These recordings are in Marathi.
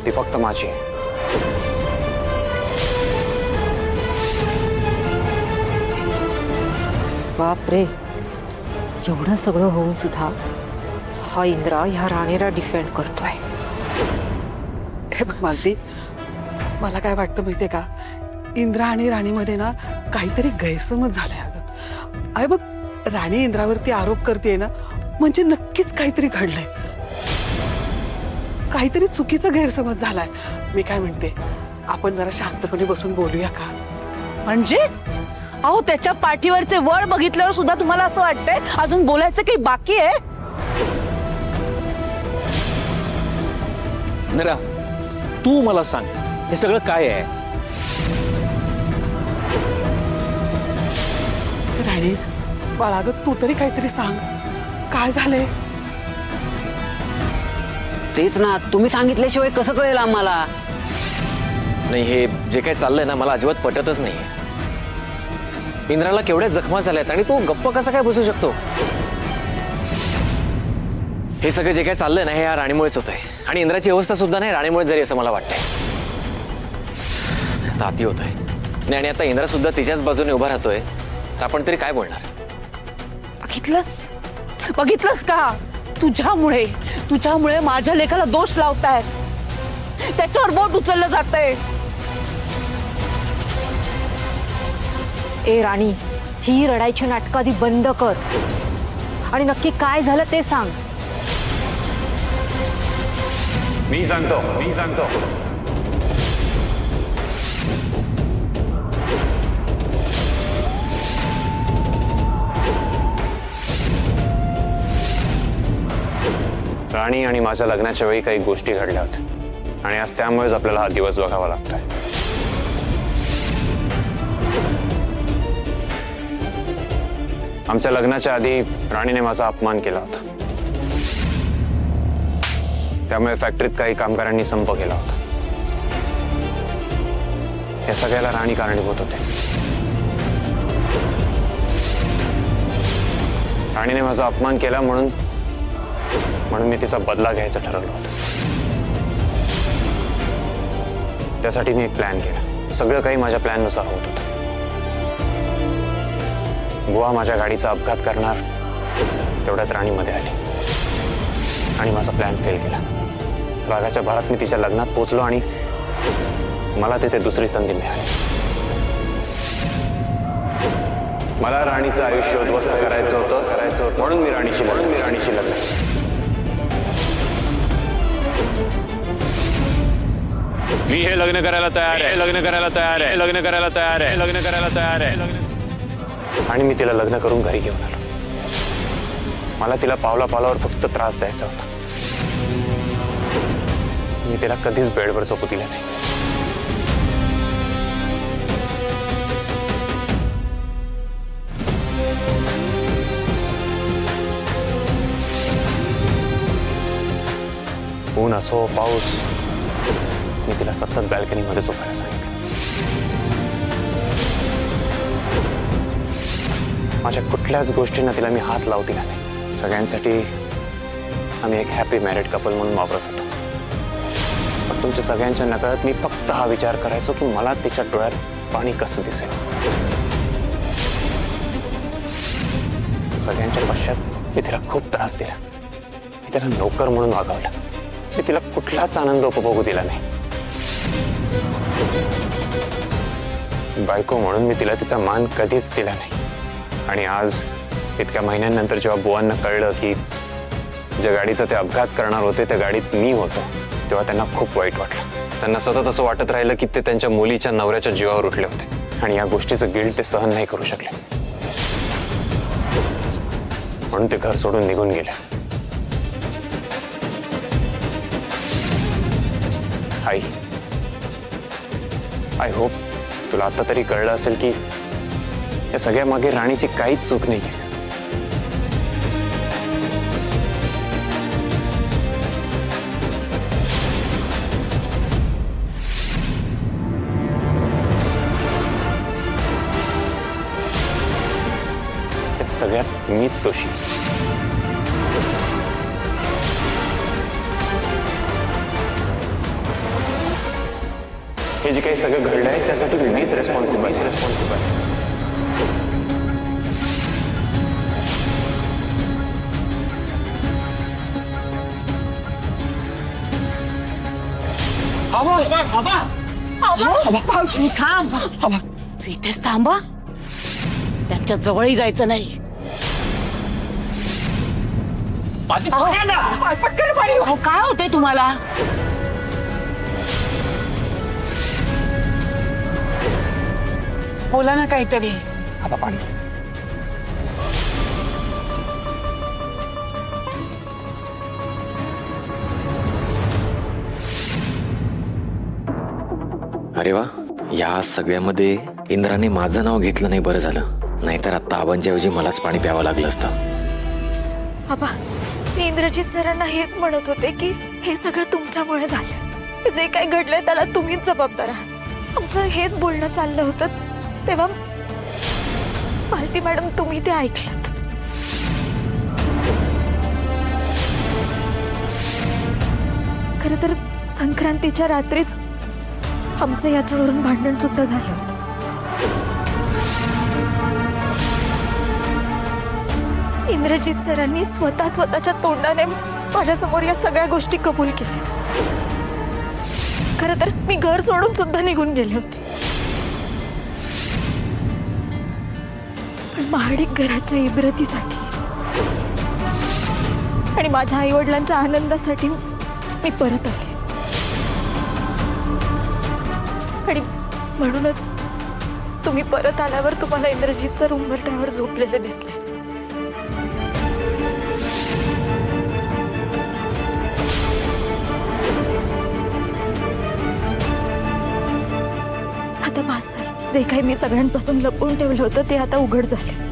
ती फक्त माझी आहे. बाप रे, एवढं सगळं होऊन सुद्धा हा इंद्रा ह्या राणीला डिफेंड करतोय. हे बघ मालती, मला काय वाटतं माहितीये का, इंद्रा आणि राणीमध्ये ना काहीतरी गैरसमज झालाय. अगं आहे बघ, राणी इंद्रावरती आरोप करते ना, म्हणजे नक्कीच काहीतरी घडलंय, काहीतरी चुकीचा गैरसमज झालाय. मी काय म्हणते, आपण जरा शांतपणे बसून बोलूया का? म्हणजे अहो, त्याच्या पाठीवरचे वळ बघितल्यावर सुद्धा तुम्हाला असं वाटतंय अजून बोलायचं काही बाकी आहे? इंदिरा, तू मला सांग, हे सगळं काय आहे? राणी बाळागत, तू तरी काहीतरी सांग, काय झालंय? तेच ना, तुम्ही सांगितल्याशिवाय कसं कळेल आम्हाला? नाही, हे जे काही चाललंय ना, मला अजिबात पटतच नाहीये. इंद्राला केवढ्या जखमा झाल्यात आणि तो गप्प कसा काय बसू शकतो? हे सगळं जे काही चाललंय ना, हे या राणीमुळेच होतंय. आणि इंद्राची अवस्था सुद्धा नाही राणीमुळे जरी, असं मला वाटतंय. आता अति होतंय. आणि आता इंद्रा सुद्धा तिच्याच बाजूने उभा राहतोय, तर आपण तरी काय बोलणार? बघितलंस का? तुझ्यामुळे माझ्या लेखाला दोष लावतायत, त्याच्यावर बोट उचललं जातंय. ए राणी, ही रडायची नाटकं आधी बंद कर आणि नक्की काय झालं ते सांग. मी सांगतो. राणी आणि माझ्या लग्नाच्या वेळी काही गोष्टी घडल्या होत्या आणि आज त्यामुळेच आपल्याला हा दिवस बघावा लागतोय. आमच्या लग्नाच्या आधी राणीने माझा अपमान केला होता. त्यामुळे फॅक्टरीत काही कामगारांनी संप केला होता. या सगळ्याला राणी कारणीभूत होते. राणीने माझा अपमान केला म्हणून मी तिचा बदला घ्यायचं ठरवलं होतं. त्यासाठी मी एक प्लॅन केला. सगळं काही माझ्या प्लॅननुसार होत होतं. बुवा माझ्या गाडीचा अपघात करणार, तेवढ्यात राणी मध्ये आली आणि माझा प्लॅन फेल गेला. रागाच्या भरात मी तिच्या लग्नात पोहोचलो आणि मला तिथे दुसरी संधी मिळाली. मला राणीचं आयुष्य उद्ध्वस्त करायचं होतं म्हणून मी राणीशी लग्न. मी हे लग्न करायला तयार आहे. आणि मी तिला लग्न करून घरी घेऊन आलो. मला तिला पावलावर फक्त त्रास द्यायचा होता. मी तिला कधीच बेडवर झोपू दिलं नाही. ऊन असो पाऊस, मी तिला सतत बॅल्कनीमध्ये झोपायला सांगितलं. माझ्या कुठल्याच गोष्टींना तिला मी हात लावू दिला नाही. सगळ्यांसाठी आम्ही एक हॅपी मॅरिड कपल म्हणून वावरत होतो. पण तुमच्या सगळ्यांच्या नकळत मी फक्त हा विचार करायचो की मला तिच्या डोळ्यात पाणी कसं दिसेल. सगळ्यांच्या पश्चात मी तिला खूप त्रास दिला. मी तिला नोकर म्हणून वागवलं. मी तिला कुठलाच आनंद उपभोगू दिला नाही. बायको म्हणून मी तिला तिचा मान कधीच दिला नाही. आणि आज इतक्या महिन्यांनंतर जेव्हा बुवांना कळलं की ज्या गाडीचा ते अपघात करणार होते त्या गाडीत मी होतो, तेव्हा त्यांना खूप वाईट वाटलं. त्यांना सतत असं वाटत राहिलं की ते त्यांच्या मुलीच्या नवऱ्याच्या जीवावर उठले होते आणि या गोष्टीचं गिल्ट ते सहन नाही करू शकले. म्हणून ते घर सोडून निघून गेले. आय होप तुला आता तरी कळलं असेल की या सगळ्या मागे राणीची काहीच चूक नाहीये. सगळ्यात मीच दोषी. हे जे काही सगळं घडलंय त्यासाठी मीच रिस्पॉन्सिबल आहे. तू थांब तू इथेच थांबा त्यांच्या जवळही जायचं नाही. अहो, काय होतंय तुम्हाला? बोला ना काहीतरी. अरे वा, या सगळ्यामध्ये इंद्राने माझं नाव घेतलं नाही, बरं झालं. नाहीतर आता आबांच्या ऐवजी मलाच पाणी प्यावं लागलं असतं. बाबा, मी इंद्रजित सरांना हेच म्हणत होते की हे सगळं तुमच्यामुळे झालं. जे काही घडलंय त्याला तुम्हीच जबाबदार आहात. आमचं हेच बोलणं चाललं होतं तेव्हा मालती मॅडम तुम्ही ते ऐकलं. खरं तर संक्रांतीच्या रात्रीच आमचं याच्यावरून भांडण सुद्धा झालं होतं. इंद्रजित सरांनी स्वतःच्या तोंडाने माझ्यासमोर या सगळ्या गोष्टी कबूल केल्या. खरं तर मी घर सोडून सुद्धा निघून गेले होते, पण महाडिक घराच्या इब्रतीसाठी आणि माझ्या आई वडिलांच्या आनंदासाठी मी परत आले. आणि म्हणूनच तुम्ही परत आल्यावर तुम्हाला इंद्रजित सर उंबरठ्यावर झोपलेले दिसले. आता बस झालं. जे काही मी सगळ्यांपासून लपवून ठेवलं होतं ते आता उघड झाले.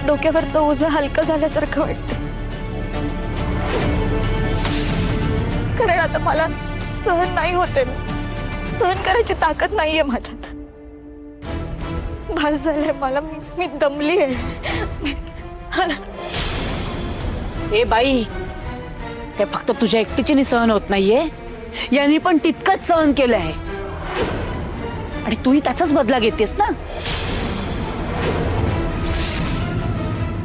डोक्यावरचं ओझं हलकं झाल्यासारखं वाटतं. कारण आता मला सहन नाही होते. सहन करायची ताकद नाहीये माझ्यात. भास झालंय मला. मी दमली आहे. ए बाई, ते फक्त तुझ्या एकटीची सहन होत नाहीये, यांनी पण तितकंच सहन केलंय आणि तूही त्याचाच बदला घेतेस ना.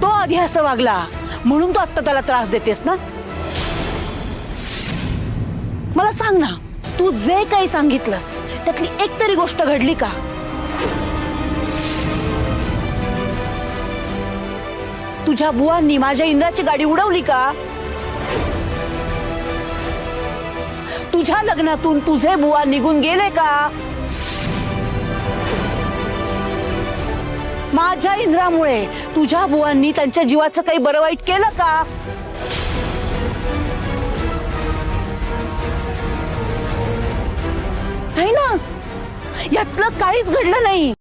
तो आधी असं वागला म्हणून तू आता त्याला त्रास देतेस ना. मला सांग ना, तू जे काही सांगितलंस त्यातली एक तरी गोष्ट घडली का? तुझ्या बुवांनी माझ्या इंद्राची गाडी उडवली का? तुझ्या लग्नातून तुझे बुवा निघून गेले का? माझ्या इंद्रामुळे तुझ्या बुवांनी त्यांच्या जीवाचं काही बरं वाईट केलं का? नाही ना, यातलं काहीच घडलं नाही.